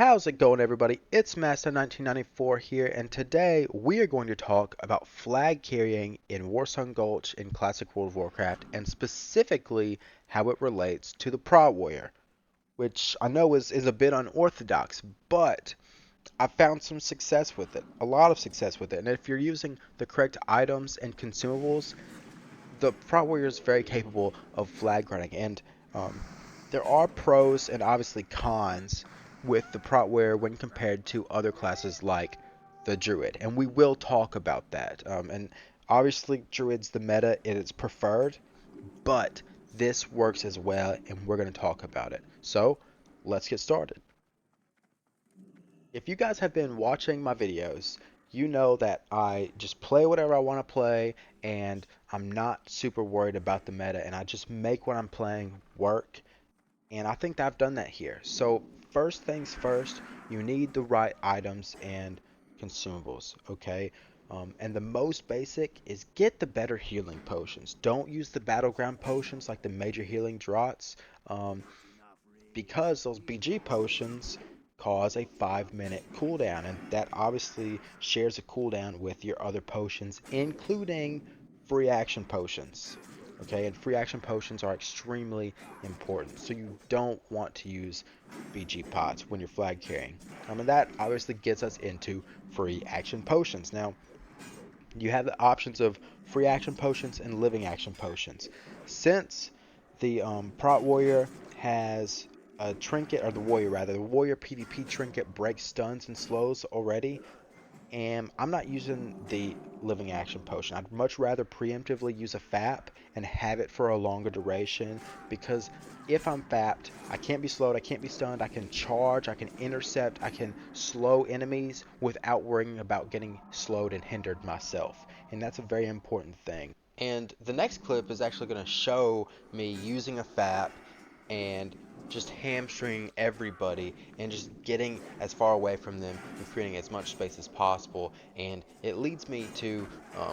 How's it going, everybody? It's Master1994 here, and today we are going to talk about flag carrying in Warsong Gulch in Classic World of Warcraft, and specifically how it relates to the Prot Warrior, which I know is a bit unorthodox, but I found some success with it, a lot of success with it, and if you're using the correct items and consumables, the Prot Warrior is very capable of flag running, and um, there are pros and obviously cons with the Prot Warrior when compared to other classes like the Druid, and we will talk about that. And obviously, Druid's the meta, and it's preferred, but this works as well, and we're going to talk about it. So, let's get started. If you guys have been watching my videos, you know that I just play whatever I want to play and I'm not super worried about the meta and I just make what I'm playing work. And I think that I've done that here. So, first things first, you need the right items and consumables, okay? And the most basic is get the better healing potions. Don't use the battleground potions like the major healing draughts. Um, because those BG potions cause a 5-minute cooldown, and that obviously shares a cooldown with your other potions, including free action potions. Okay, and free action potions are extremely important, so you don't want to use BG pots when you're flag carrying. And that obviously gets us into free action potions. Now, you have the options of free action potions and living action potions. Since the Prot Warrior has a trinket, or the Warrior rather, the Warrior PvP trinket breaks stuns and slows already, and I'm not using the living action potion. I'd much rather preemptively use a FAP and have it for a longer duration because if I'm FAP'd, I can't be slowed, I can't be stunned, I can charge, I can intercept, I can slow enemies without worrying about getting slowed and hindered myself. And that's a very important thing. And the next clip is actually going to show me using a FAP and just hamstringing everybody and just getting as far away from them and creating as much space as possible. And it leads me to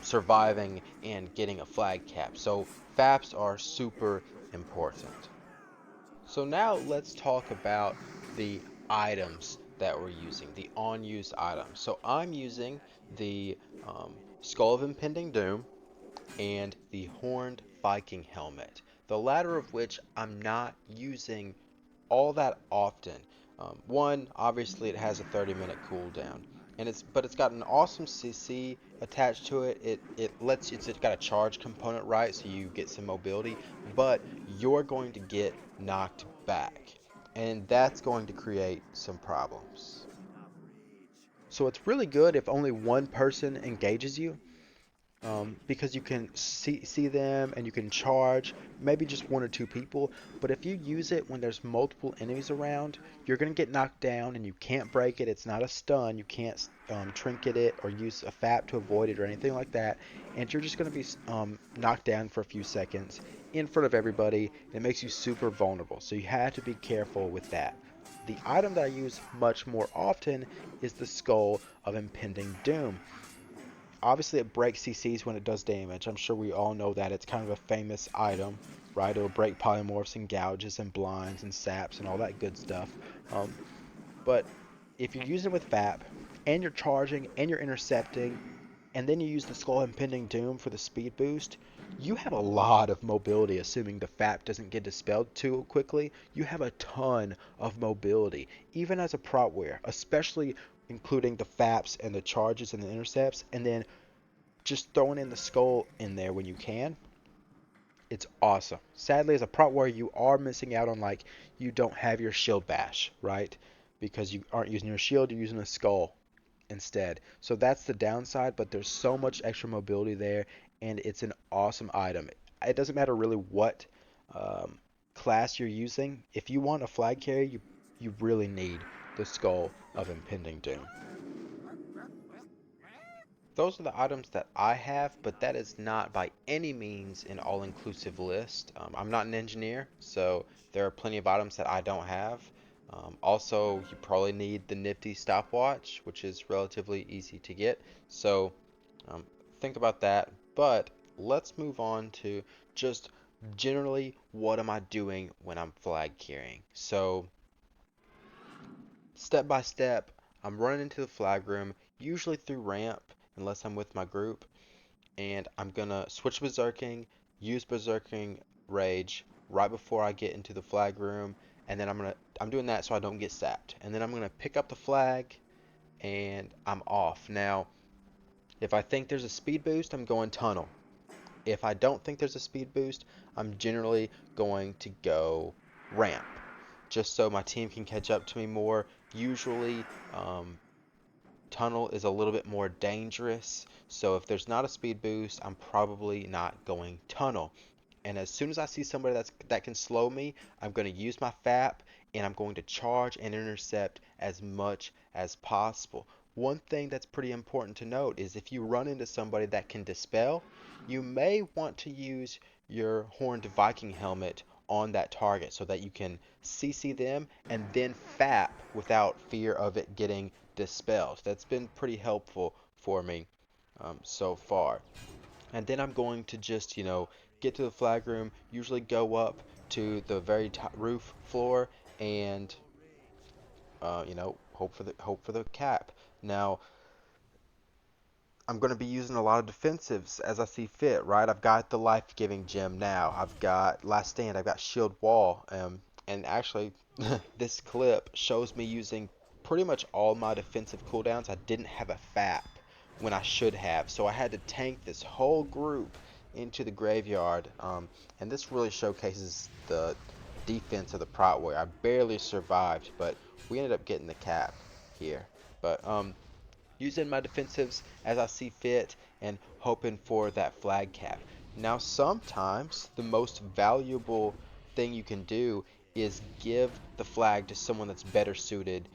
surviving and getting a flag cap. So FAPs are super important. So now let's talk about the items that we're using, the on-use items. So I'm using the Skull of Impending Doom and the Horned Viking helmet, the latter of which I'm not using all that often. One, obviously, it has a 30-minute cooldown, and it's got an awesome CC attached to it. It's got a charge component, right? So you get some mobility, but you're going to get knocked back, and that's going to create some problems. So it's really good if only one person engages you, because you can see them and you can charge maybe just one or two people. But if you use it when there's multiple enemies around, you're gonna get knocked down and you can't break it. It's not a stun. You can't trinket it or use a FAP to avoid it or anything like that. And you're just gonna be knocked down for a few seconds in front of everybody. And it makes you super vulnerable. So you have to be careful with that. The item that I use much more often is the Skull of Impending Doom. Obviously, it breaks CCs when it does damage. I'm sure we all know that. It's kind of a famous item, right? It'll break polymorphs and gouges and blinds and saps and all that good stuff. Um, but if you're using it with FAP and you're charging and you're intercepting and then you use the Skull Impending Doom for the speed boost, you have a lot of mobility, assuming the FAP doesn't get dispelled too quickly. You have a ton of mobility, even as a prot wear, especially including the FAPs and the charges and the intercepts, and then just throwing in the skull in there when you can. It's awesome. Sadly, as a prot warrior, you are missing out on, like, you don't have your shield bash, right? Because you aren't using your shield, you're using a skull instead. So that's the downside, but there's so much extra mobility there, and it's an awesome item. It doesn't matter really what um, class you're using. If you want a flag carry, you really need the Skull of Impending Doom. Those are the items that I have, but that is not by any means an all-inclusive list. I'm not an engineer, so there are plenty of items that I don't have. Also, you probably need the nifty stopwatch, which is relatively easy to get. So um, think about that. But let's move on to just generally what am I doing when I'm flag carrying. So step by step, I'm running into the flag room, usually through ramp, unless I'm with my group, and I'm gonna switch berserking, use berserking rage right before I get into the flag room, and then I'm doing that so I don't get sapped. And then I'm gonna pick up the flag and I'm off. Now, if I think there's a speed boost, I'm going tunnel. If I don't think there's a speed boost, I'm generally going to go ramp, just so my team can catch up to me more. Usually, um, tunnel is a little bit more dangerous, so if there's not a speed boost, I'm probably not going tunnel. And as soon as I see somebody that can slow me, I'm going to use my FAP and I'm going to charge and intercept as much as possible. One thing that's pretty important to note is if you run into somebody that can dispel, you may want to use your Horned Viking helmet on that target so that you can CC them and then FAP without fear of it getting dispelled. That's been pretty helpful for me so far. And then I'm going to just, get to the flag room, usually go up to the very top roof floor and, hope for the cap. Now, I'm going to be using a lot of defensives as I see fit, right? I've got the life-giving gem now. I've got last stand. I've got shield wall. And actually, this clip shows me using pretty much all my defensive cooldowns. I didn't have a FAP when I should have, so I had to tank this whole group into the graveyard. And this really showcases the defense of the Prot Warrior. I barely survived, but we ended up getting the cap here. But using my defensives as I see fit and hoping for that flag cap. Now, sometimes the most valuable thing you can do is give the flag to someone that's better suited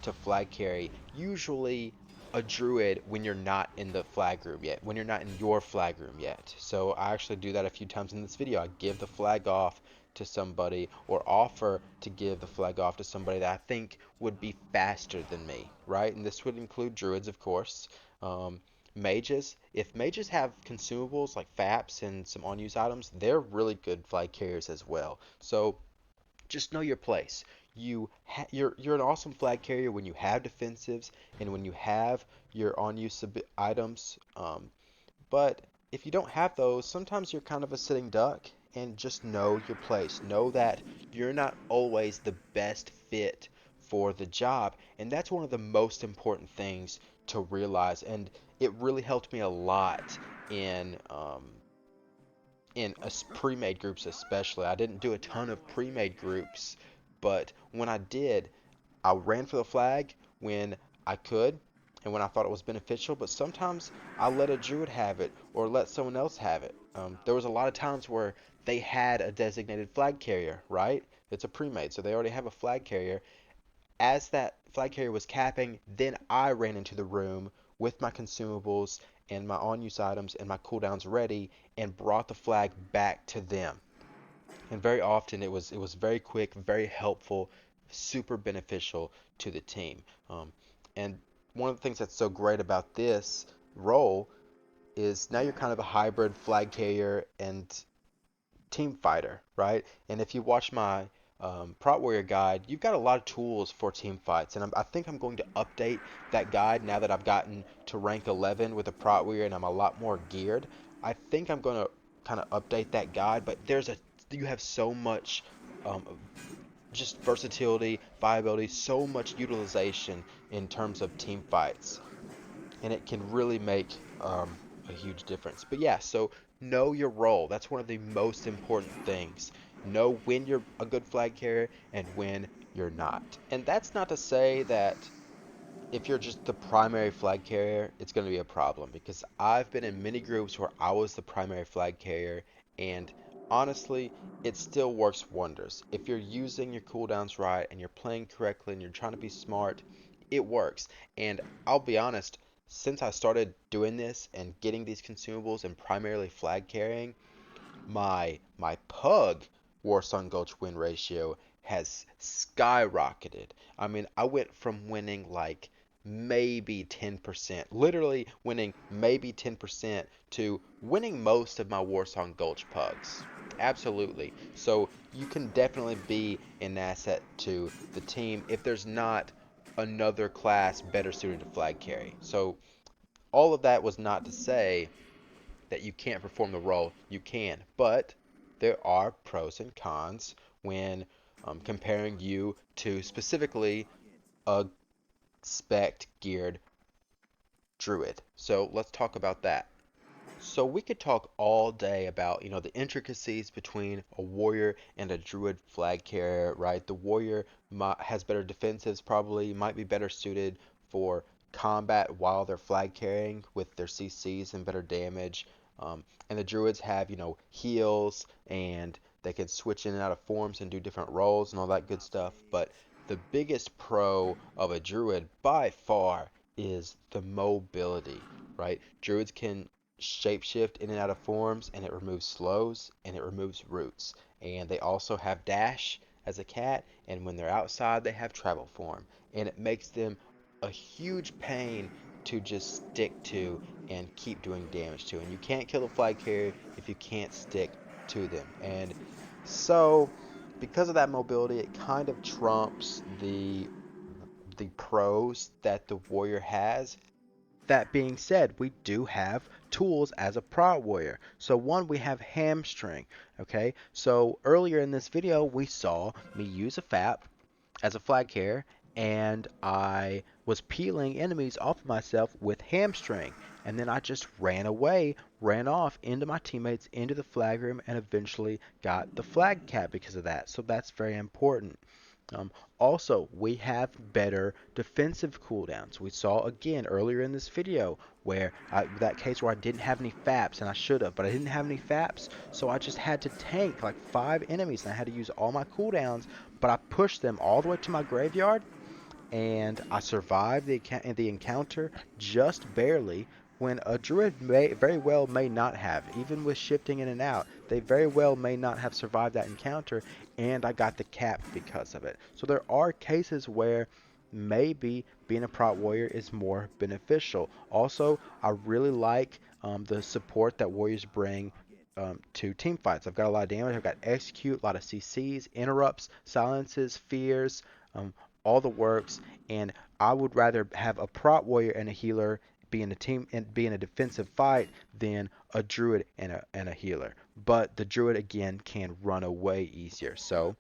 to flag carry. Usually a druid when you're not in the flag room yet, when you're not in your flag room yet. So I actually do that a few times in this video. I give the flag off to somebody or offer to give the flag off to somebody that I think would be faster than me, right? And this would include druids, of course. Mages, if mages have consumables like FAPs and some on-use items, they're really good flag carriers as well. So just know your place. You're an awesome flag carrier when you have defensives and when you have your on-use items. But if you don't have those, sometimes you're kind of a sitting duck, and just know your place. Know that you're not always the best fit for the job, and that's one of the most important things to realize. And it really helped me a lot in pre-made groups, especially. I didn't do a ton of pre-made groups, but when I did, I ran for the flag when I could and when I thought it was beneficial, but sometimes I let a druid have it or let someone else have it. There was a lot of times where they had a designated flag carrier, right? It's a pre-made, so they already have a flag carrier. As that flag carrier was capping, then I ran into the room with my consumables and my on-use items and my cooldowns ready and brought the flag back to them. And very often it was very quick, very helpful, super beneficial to the team. And one of the things that's so great about this role is now you're kind of a hybrid flag carrier and team fighter, right? And if you watch my Prot Warrior guide, you've got a lot of tools for team fights, and I think I'm going to update that guide now that I've gotten to rank 11 with the Prot Warrior and I'm a lot more geared. I think I'm going to kind of update that guide, but you have so much um, just versatility, viability, so much utilization in terms of team fights, and it can really make a huge difference. But yeah, so know your role. That's one of the most important things. Know when you're a good flag carrier and when you're not. And that's not to say that if you're just the primary flag carrier, it's going to be a problem because I've been in many groups where I was the primary flag carrier, and honestly, it still works wonders. If you're using your cooldowns right and you're playing correctly and you're trying to be smart, it works. And I'll be honest, since I started doing this and getting these consumables and primarily flag carrying, my pug Warsong Gulch win ratio has skyrocketed. I mean, I went from winning like maybe 10%, literally winning maybe 10% to winning most of my Warsong Gulch pugs. Absolutely. So you can definitely be an asset to the team if there's not another class better suited to flag carry. So all of that was not to say that you can't perform the role. You can, but there are pros and cons when comparing you to specifically a spec geared druid. So let's talk about that. So we could talk all day about, the intricacies between a warrior and a druid flag carrier, right? The warrior has better defensives, probably might be better suited for combat while they're flag carrying with their CCs and better damage. And the druids have, heals and they can switch in and out of forms and do different roles and all that good stuff. But the biggest pro of a druid by far is the mobility, right? Druids can shapeshift in and out of forms, and it removes slows and it removes roots. And they also have dash as a cat, and when they're outside, they have travel form, and it makes them a huge pain to just stick to and keep doing damage to. And you can't kill a flag carrier if you can't stick to them. And so, because of that mobility, it kind of trumps the pros that the warrior has. That being said, we do have tools as a prot warrior. So one, we have hamstring. Okay, so earlier in this video, we saw me use a FAP as a flag carrier, and I was peeling enemies off of myself with hamstring. And then I just ran away, ran off into my teammates, into the flag room, and eventually got the flag cap because of that. So that's very important. Also, we have better defensive cooldowns. We saw again earlier in this video where that case where I didn't have any FAPs and I should have, but I didn't have any FAPs, so I just had to tank like 5 enemies and I had to use all my cooldowns, but I pushed them all the way to my graveyard and I survived the encounter just barely. When a druid very well may not have, even with shifting in and out, they very well may not have survived that encounter, and I got the cap because of it. So there are cases where maybe being a prot warrior is more beneficial. Also, I really like the support that warriors bring to team fights. I've got a lot of damage. I've got execute, a lot of CCs, interrupts, silences, fears, um, all the works. And I would rather have a prot warrior and a healer be in a team and be in a defensive fight than a druid and a healer. But the druid again can run away easier. So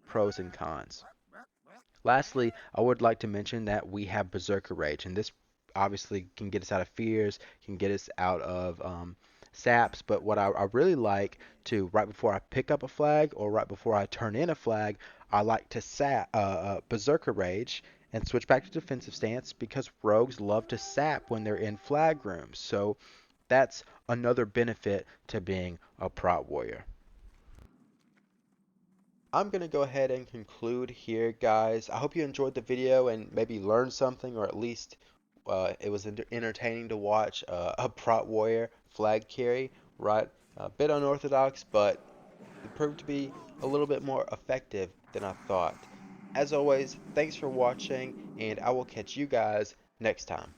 pros and cons. Lastly, I would like to mention that we have Berserker Rage, and this obviously can get us out of fears, can get us out of saps. But what I really like to, right before I pick up a flag or right before I turn in a flag, I like to Berserker Rage and switch back to defensive stance because rogues love to sap when they're in flag rooms. So that's another benefit to being a prot warrior. I'm going to go ahead and conclude here, guys. I hope you enjoyed the video and maybe learned something, or at least it was entertaining to watch a prot warrior flag carry, right? A bit unorthodox, but it proved to be a little bit more effective than I thought. As always, thanks for watching, and I will catch you guys next time.